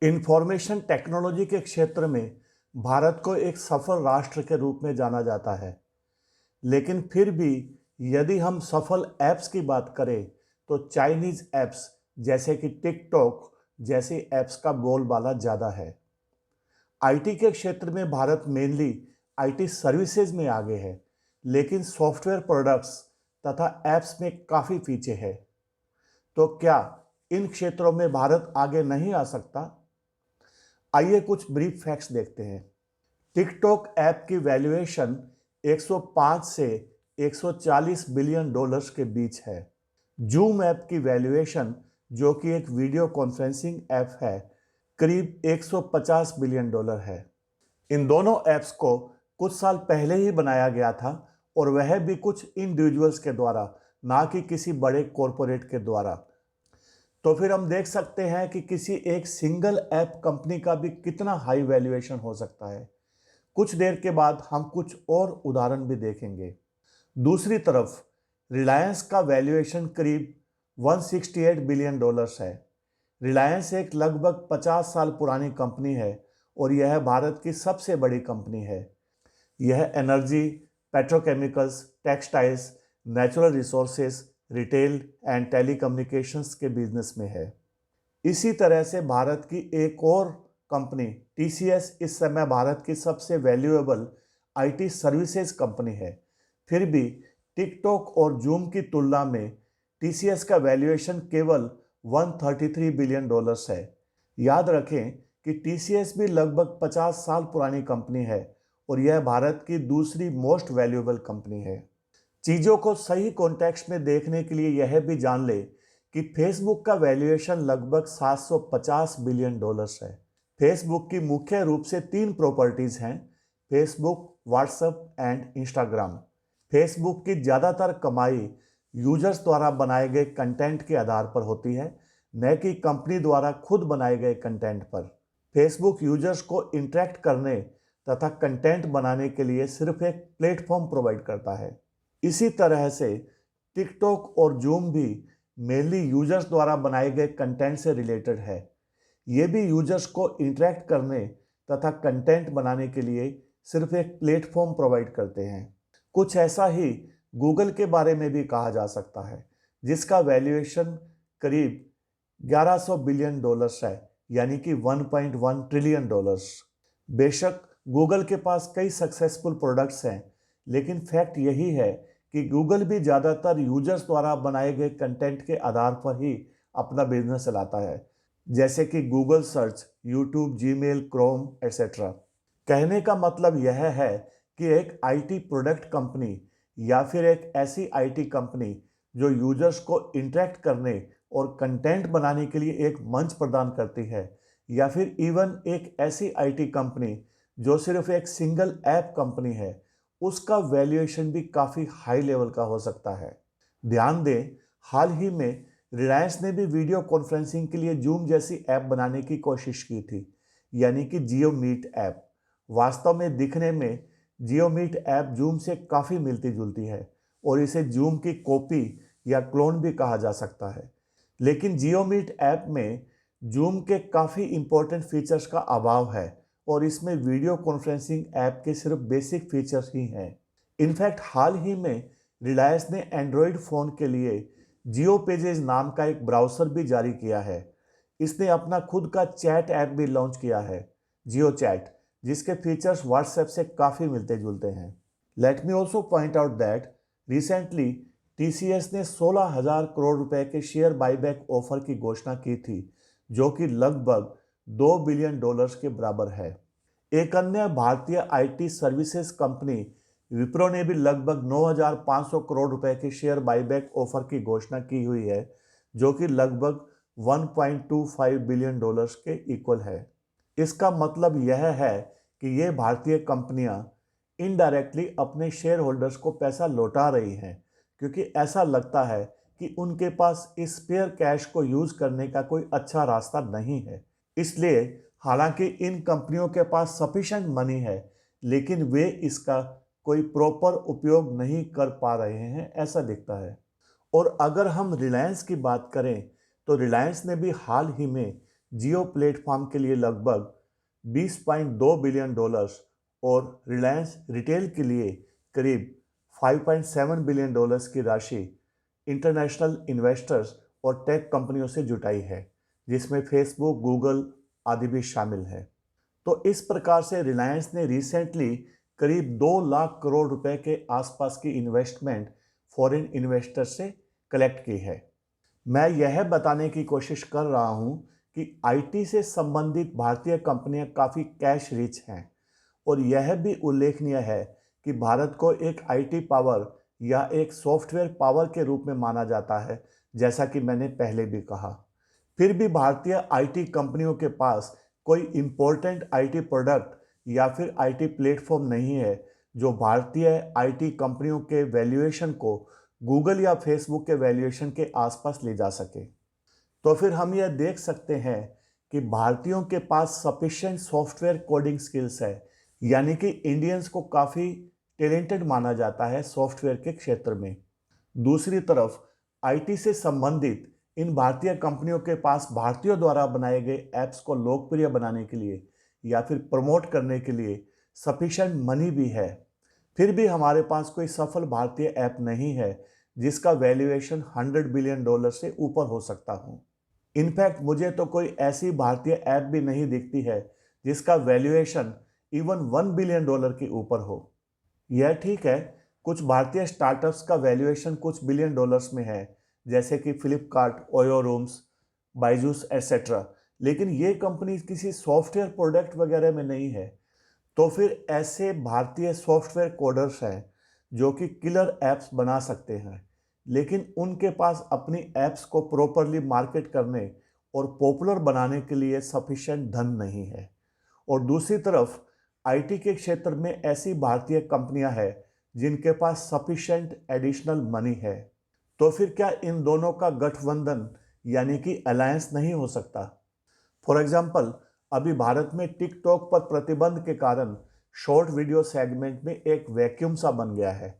Information technology के क्षेत्र में भारत को एक सफल राष्ट्र के रूप में जाना जाता है। लेकिन फिर भी यदि हम सफल ऐप्स की बात करें तो चाइनीज ऐप्स जैसे कि टिकटॉक जैसी ऐप्स का बोलबाला ज़्यादा है। आईटी के क्षेत्र में भारत मेनली आईटी सर्विसेज में आगे है, लेकिन सॉफ्टवेयर प्रोडक्ट्स तथा ऐप्स में काफ़ी पीछे है। तो क्या इन क्षेत्रों में भारत आगे नहीं आ सकता? आइए कुछ ब्रीफ फैक्ट्स देखते हैं। टिकटॉक ऐप की वैल्यूएशन 105 से 140 बिलियन डॉलर्स के बीच है। जूम ऐप की वैल्यूएशन, जो कि एक वीडियो कॉन्फ्रेंसिंग ऐप है, करीब 150 बिलियन डॉलर है। इन दोनों ऐप्स को कुछ साल पहले ही बनाया गया था, और वह भी कुछ इंडिविजुअल्स के द्वारा, ना कि किसी बड़े कॉरपोरेट के द्वारा। तो फिर हम देख सकते हैं कि किसी एक सिंगल ऐप कंपनी का भी कितना हाई वैल्यूएशन हो सकता है। कुछ देर के बाद हम कुछ और उदाहरण भी देखेंगे। दूसरी तरफ रिलायंस का वैल्यूएशन करीब 168 बिलियन डॉलर्स है। रिलायंस एक लगभग 50 साल पुरानी कंपनी है और यह भारत की सबसे बड़ी कंपनी है। यह energy, petrochemicals, textiles, natural resources, retail and telecommunications के बिजनेस में है। इसी तरह से भारत की एक और कंपनी टीसीएस इस समय भारत की सबसे वैल्यूएबल आईटी सर्विसेज कंपनी है। फिर भी टिकटॉक और जूम की तुलना में टीसीएस का वैल्यूएशन केवल 133 बिलियन डॉलर्स है। याद रखें कि टीसीएस भी लगभग 50 साल पुरानी कंपनी है और यह भारत की दूसरी मोस्ट वैल्यूएबल कंपनी है। चीज़ों को सही कॉन्टेक्स्ट में देखने के लिए यह भी जान ले कि फेसबुक का वैल्यूएशन लगभग 750 बिलियन डॉलर्स है। फेसबुक की मुख्य रूप से 3 प्रॉपर्टीज हैं: Facebook, WhatsApp and Instagram. Facebook की ज़्यादातर कमाई यूजर्स द्वारा बनाए गए कंटेंट के आधार पर होती है, न कि कंपनी द्वारा खुद बनाए गए कंटेंट पर। फेसबुक यूजर्स को इंटरेक्ट करने तथा कंटेंट बनाने के लिए सिर्फ एक प्लेटफॉर्म प्रोवाइड करता है। इसी तरह से टिकटॉक और जूम भी मेनली यूजर्स द्वारा बनाए गए कंटेंट से रिलेटेड है। ये भी यूजर्स को इंटरेक्ट करने तथा कंटेंट बनाने के लिए सिर्फ एक प्लेटफॉर्म प्रोवाइड करते हैं। कुछ ऐसा ही गूगल के बारे में भी कहा जा सकता है, जिसका वैल्यूएशन करीब 1100 बिलियन डॉलर्स है, यानी कि 1.1 ट्रिलियन डॉलर्स। बेशक गूगल के पास कई सक्सेसफुल प्रोडक्ट्स हैं, लेकिन फैक्ट यही है कि गूगल भी ज़्यादातर यूजर्स द्वारा बनाए गए कंटेंट के आधार पर ही अपना बिजनेस चलाता है, जैसे कि Google search, YouTube, Gmail, Chrome etcetera. कहने का मतलब यह है कि एक आईटी प्रोडक्ट कंपनी या फिर एक ऐसी आईटी कंपनी जो यूजर्स को इंटरेक्ट करने और कंटेंट बनाने के लिए एक मंच प्रदान करती है, या फिर इवन एक ऐसी आईटी कंपनी जो सिर्फ एक सिंगल ऐप कंपनी है, उसका वैल्यूएशन भी काफ़ी हाई लेवल का हो सकता है। ध्यान दें, हाल ही में रिलायंस ने भी वीडियो कॉन्फ्रेंसिंग के लिए जूम जैसी ऐप बनाने की कोशिश की थी, यानी कि जियो मीट ऐप। वास्तव में दिखने में जियो मीट ऐप जूम से काफ़ी मिलती जुलती है और इसे जूम की कॉपी या क्लोन भी कहा जा सकता है। लेकिन जियो मीट ऐप में जूम के काफ़ी इंपॉर्टेंट फीचर्स का अभाव है और इसमें वीडियो कॉन्फ्रेंसिंग ऐप के सिर्फ बेसिक फीचर्स ही हैं। इनफैक्ट हाल ही में रिलायंस ने एंड्रॉयड फ़ोन के लिए जियो पेजेस नाम का एक ब्राउज़र भी जारी किया है। इसने अपना खुद का चैट ऐप भी लॉन्च किया है, जियो चैट, जिसके फीचर्स व्हाट्सएप से काफ़ी मिलते जुलते हैं। Let me also point out that recently TCS ने 16,000 करोड़ रुपए के शेयर बाईबैक ऑफर की घोषणा की थी, जो कि लगभग 2 बिलियन डॉलर्स के बराबर है। एक अन्य भारतीय आईटी सर्विसेज कंपनी विप्रो ने भी लगभग 9,500 करोड़ रुपए के शेयर बाईबैक ऑफर की घोषणा की हुई है, जो कि लगभग 1.25 बिलियन डॉलर्स के इक्वल है। इसका मतलब यह है कि ये भारतीय कंपनियां इनडायरेक्टली अपने शेयर होल्डर्स को पैसा लौटा रही हैं, क्योंकि ऐसा लगता है कि उनके पास इस स्पेयर कैश को यूज करने का कोई अच्छा रास्ता नहीं है। इसलिए हालांकि इन कंपनियों के पास सफिशिएंट मनी है, लेकिन वे इसका कोई प्रॉपर उपयोग नहीं कर पा रहे हैं, ऐसा दिखता है। और अगर हम रिलायंस की बात करें तो रिलायंस ने भी हाल ही में जियो प्लेटफॉर्म के लिए लगभग $20.2 बिलियन और रिलायंस रिटेल के लिए करीब $5.7 बिलियन की राशि इंटरनेशनल इन्वेस्टर्स और टेक कंपनियों से जुटाई है, जिसमें फेसबुक, गूगल आदि भी शामिल है। तो इस प्रकार से रिलायंस ने रिसेंटली करीब 2 लाख करोड़ रुपए के आसपास की इन्वेस्टमेंट फॉरेन इन्वेस्टर से कलेक्ट की है। मैं यह बताने की कोशिश कर रहा हूं कि आईटी से संबंधित भारतीय कंपनियां काफ़ी कैश रिच हैं और यह भी उल्लेखनीय है कि भारत को एक आईटी पावर या एक सॉफ्टवेयर पावर के रूप में माना जाता है, जैसा कि मैंने पहले भी कहा। फिर भी भारतीय आईटी कंपनियों के पास कोई इम्पोर्टेंट आईटी प्रोडक्ट या फिर आईटी प्लेटफॉर्म नहीं है जो भारतीय आईटी कंपनियों के वैल्यूएशन को गूगल या फेसबुक के वैल्यूएशन के आसपास ले जा सके। तो फिर हम यह देख सकते हैं कि भारतीयों के पास सफिशिएंट सॉफ्टवेयर कोडिंग स्किल्स है, यानी कि इंडियंस को काफ़ी टैलेंटेड माना जाता है सॉफ्टवेयर के क्षेत्र में। दूसरी तरफ आईटी से संबंधित इन भारतीय कंपनियों के पास भारतीयों द्वारा बनाए गए ऐप्स को लोकप्रिय बनाने के लिए या फिर प्रमोट करने के लिए सफिशिएंट मनी भी है। फिर भी हमारे पास कोई सफल भारतीय ऐप नहीं है जिसका वैल्यूएशन $100 बिलियन से ऊपर हो सकता हो। इनफैक्ट मुझे तो कोई ऐसी भारतीय ऐप भी नहीं दिखती है जिसका वैल्यूएशन इवन $1 बिलियन के ऊपर हो। यह ठीक है, कुछ भारतीय स्टार्टअप्स का वैल्यूएशन कुछ बिलियन डॉलर्स में है, जैसे कि Flipkart, OYO rooms, Byju's etcetera, लेकिन ये कंपनी किसी सॉफ्टवेयर प्रोडक्ट वगैरह में नहीं है। तो फिर ऐसे भारतीय सॉफ्टवेयर कोडर्स हैं जो कि किलर ऐप्स बना सकते हैं, लेकिन उनके पास अपनी ऐप्स को प्रॉपरली मार्केट करने और पॉपुलर बनाने के लिए सफिशिएंट धन नहीं है। और दूसरी तरफ आईटी के क्षेत्र में ऐसी भारतीय कंपनियां हैं जिनके पास सफिशिएंट एडिशनल मनी है। तो फिर क्या इन दोनों का गठबंधन यानी कि अलायंस नहीं हो सकता? फॉर एग्जाम्पल, अभी भारत में टिकटॉक पर प्रतिबंध के कारण शॉर्ट वीडियो सेगमेंट में एक वैक्यूम सा बन गया है।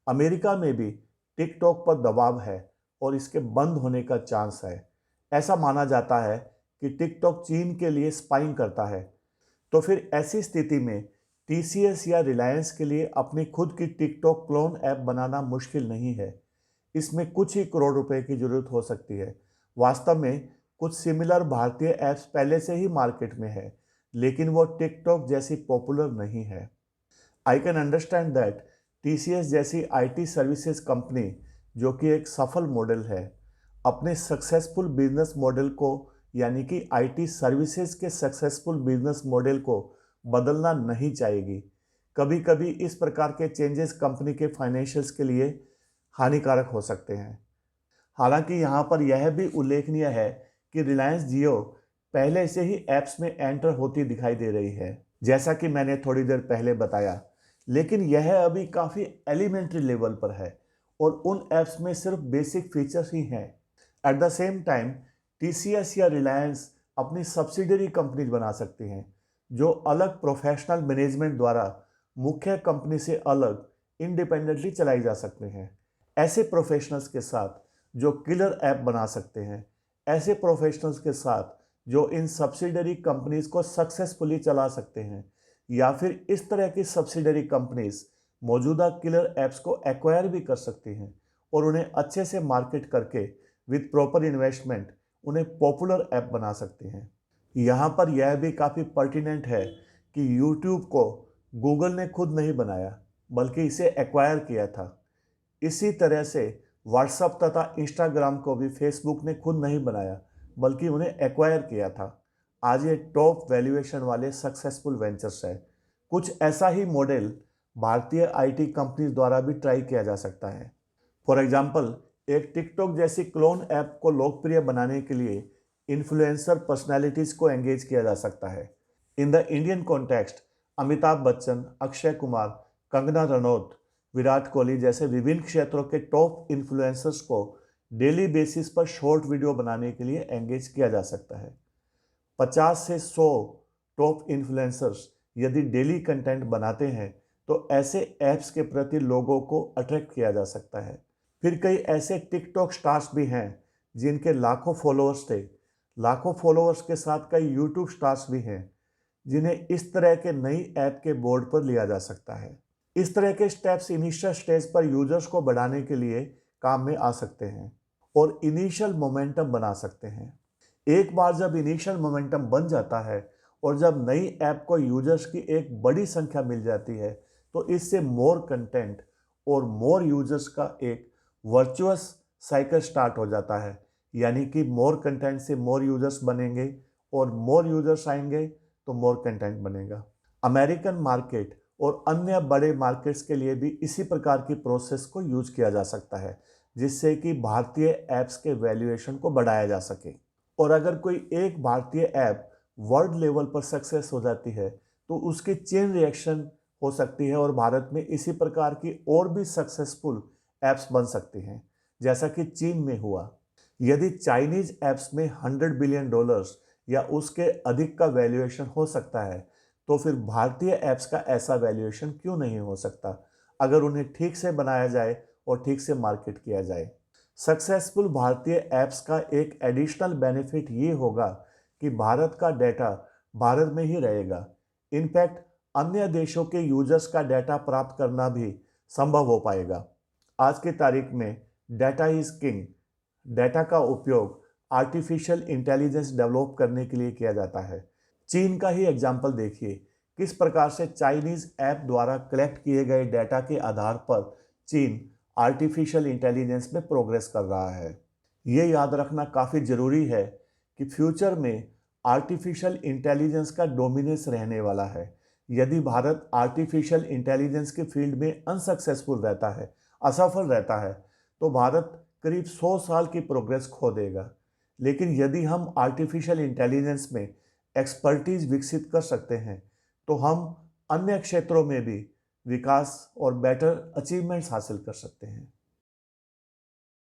अमेरिका में भी टिकटॉक पर दबाव है और इसके बंद होने का चांस है। ऐसा माना जाता है कि टिकटॉक चीन के लिए स्पाइंग करता है। तो फिर ऐसी स्थिति में टीसीएस या रिलायंस के लिए अपनी खुद की टिकटॉक क्लोन ऐप बनाना मुश्किल नहीं है। इसमें कुछ ही करोड़ रुपए की जरूरत हो सकती है। वास्तव में कुछ सिमिलर भारतीय ऐप्स पहले से ही मार्केट में है, लेकिन वो टिकटॉक जैसी पॉपुलर नहीं है। I can understand that TCS जैसी आईटी सर्विसेज कंपनी, जो कि एक सफल मॉडल है, अपने सक्सेसफुल बिजनेस मॉडल को यानी कि आईटी सर्विसेज के सक्सेसफुल बिजनेस मॉडल को बदलना नहीं चाहेगी। कभी कभी इस प्रकार के चेंजेस कंपनी के फाइनेंशियल्स के लिए हानिकारक हो सकते हैं। हालांकि यहाँ पर यह भी उल्लेखनीय है कि रिलायंस जियो पहले से ही ऐप्स में एंटर होती दिखाई दे रही है, जैसा कि मैंने थोड़ी देर पहले बताया, लेकिन यह अभी काफ़ी एलिमेंट्री लेवल पर है और उन ऐप्स में सिर्फ बेसिक फीचर्स ही हैं। At the same time TCS या रिलायंस अपनी सब्सिडरी कंपनीज बना सकती हैं जो अलग प्रोफेशनल मैनेजमेंट द्वारा मुख्य कंपनी से अलग इंडिपेंडेंटली चलाई जा सकते हैं। ऐसे प्रोफेशनल्स के साथ जो किलर ऐप बना सकते हैं, ऐसे प्रोफेशनल्स के साथ जो इन सब्सिडरी कंपनीज को सक्सेसफुली चला सकते हैं, या फिर इस तरह की सब्सिडरी कंपनीज मौजूदा किलर ऐप्स को एक्वायर भी कर सकती हैं और उन्हें अच्छे से मार्केट करके विद प्रॉपर इन्वेस्टमेंट उन्हें पॉपुलर ऐप बना सकती हैं। यहाँ पर यह भी काफ़ी पर्टिनेंट है कि यूट्यूब को गूगल ने खुद नहीं बनाया, बल्कि इसे एक्वायर किया था। इसी तरह से व्हाट्सएप तथा इंस्टाग्राम को भी फेसबुक ने खुद नहीं बनाया, बल्कि उन्हें एक्वायर किया था। आज ये टॉप वैल्यूएशन वाले सक्सेसफुल वेंचर्स है। कुछ ऐसा ही मॉडल भारतीय आईटी कंपनीज द्वारा भी ट्राई किया जा सकता है। फॉर एग्जाम्पल, एक टिकटॉक जैसी क्लोन ऐप को लोकप्रिय बनाने के लिए इन्फ्लुएंसर पर्सनैलिटीज़ को एंगेज किया जा सकता है। In the Indian context Amitabh Bachchan, Akshay Kumar, Kangana Ranaut, Virat Kohli जैसे विभिन्न क्षेत्रों के टॉप इन्फ्लुएंसर्स को डेली बेसिस पर शॉर्ट वीडियो बनाने के लिए एंगेज किया जा सकता है। 50 से 100 टॉप इन्फ्लुएंसर्स यदि डेली कंटेंट बनाते हैं तो ऐसे ऐप्स के प्रति लोगों को अट्रैक्ट किया जा सकता है। फिर कई ऐसे टिकटॉक स्टार्स भी हैं जिनके लाखों फॉलोअर्स थे, लाखों फॉलोअर्स के साथ कई यूट्यूब स्टार्स भी हैं जिन्हें इस तरह के नई ऐप के बोर्ड पर लिया जा सकता है। इस तरह के स्टेप्स इनिशियल स्टेज पर यूजर्स को बढ़ाने के लिए काम में आ सकते हैं और इनिशियल मोमेंटम बना सकते हैं। एक बार जब इनिशियल मोमेंटम बन जाता है और जब नई ऐप को यूजर्स की एक बड़ी संख्या मिल जाती है तो इससे मोर कंटेंट और मोर यूजर्स का एक वर्चुअस साइकिल स्टार्ट हो जाता है, यानी कि मोर कंटेंट से मोर यूजर्स बनेंगे और मोर यूजर्स आएंगे तो मोर कंटेंट बनेगा। अमेरिकन मार्केट और अन्य बड़े मार्केट्स के लिए भी इसी प्रकार की प्रोसेस को यूज किया जा सकता है जिससे कि भारतीय ऐप्स के वैल्यूएशन को बढ़ाया जा सके। और अगर कोई एक भारतीय ऐप वर्ल्ड लेवल पर सक्सेस हो जाती है तो उसकी चेन रिएक्शन हो सकती है और भारत में इसी प्रकार की और भी सक्सेसफुल ऐप्स बन सकती हैं जैसा कि चीन में हुआ। यदि चाइनीज ऐप्स में $100 बिलियन या उसके अधिक का वैल्यूएशन हो सकता है तो फिर भारतीय ऐप्स का ऐसा वैल्यूएशन क्यों नहीं हो सकता अगर उन्हें ठीक से बनाया जाए और ठीक से मार्केट किया जाए। सक्सेसफुल भारतीय ऐप्स का एक एडिशनल बेनिफिट ये होगा कि भारत का डेटा भारत में ही रहेगा। इनफैक्ट अन्य देशों के यूजर्स का डेटा प्राप्त करना भी संभव हो पाएगा। आज की तारीख में डेटा इज किंग। डेटा का उपयोग आर्टिफिशियल इंटेलिजेंस डेवलप करने के लिए किया जाता है। चीन का ही एग्जाम्पल देखिए, किस प्रकार से चाइनीज ऐप द्वारा कलेक्ट किए गए डेटा के आधार पर चीन आर्टिफिशियल इंटेलिजेंस में प्रोग्रेस कर रहा है। ये याद रखना काफ़ी ज़रूरी है कि फ्यूचर में आर्टिफिशियल इंटेलिजेंस का डोमिनेंस रहने वाला है। यदि भारत आर्टिफिशियल इंटेलिजेंस के फील्ड में अनसक्सेसफुल रहता है, असफल रहता है, तो भारत करीब 100 साल की प्रोग्रेस खो देगा। लेकिन यदि हम आर्टिफिशियल इंटेलिजेंस में एक्सपर्टीज विकसित कर सकते हैं तो हम अन्य क्षेत्रों में भी विकास और बेटर अचीवमेंट्स हासिल कर सकते हैं।